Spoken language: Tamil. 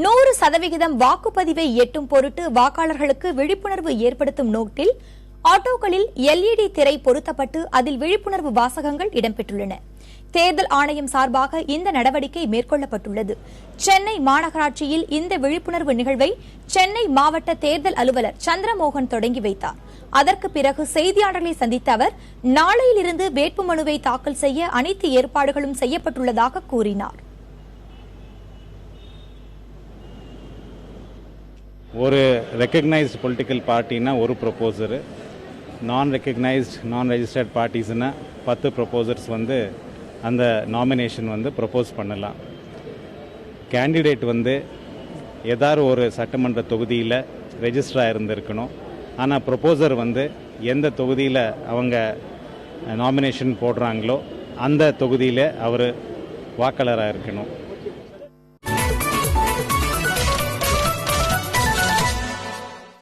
100% வாக்குப்பதிவை எட்டும் பொருட்டு வாக்காளர்களுக்கு விழிப்புணர்வு ஏற்படுத்தும் நோக்கில் ஆட்டோக்களில் LED திரை பொருத்தப்பட்டு அதில் விழிப்புணர்வு வாசகங்கள் இடம்பெற்றுள்ளன. தேர்தல் ஆணையம் சார்பாக இந்த நடவடிக்கை மேற்கொள்ளப்பட்டுள்ளது. சென்னை மாநகராட்சியில் இந்த விழிப்புணர்வு நிகழ்வை சென்னை மாவட்ட தேர்தல் அலுவலர் சந்திரமோகன் தொடங்கி வைத்தார். அதற்கு பிறகு செய்தியாளர்களை சந்தித்த அவர் நாளையிலிருந்து வேட்புமனுவை தாக்கல் செய்ய அனைத்து ஏற்பாடுகளும் செய்யப்பட்டுள்ளதாக கூறினார். ஒரு ரெக்கக்னைஸ்டு பொலிட்டிக்கல் பார்ட்டினா ஒரு ப்ரொபோசரு, நான் ரெக்கக்னைஸ்ட் நான் ரெஜிஸ்டர்ட் பார்ட்டிஸ்னா 10 ப்ரொபோசர்ஸ் அந்த நாமினேஷன் ப்ரொபோஸ் பண்ணலாம். கேண்டிடேட் ஏதாவது ஒரு சட்டமன்ற தொகுதியில் ரெஜிஸ்டராக இருந்திருக்கணும். ஆனால் ப்ரொபோசர் எந்த தொகுதியில் அவங்க நாமினேஷன் போடுறாங்களோ அந்த தொகுதியில் அவர் வாக்காளராக இருக்கணும்.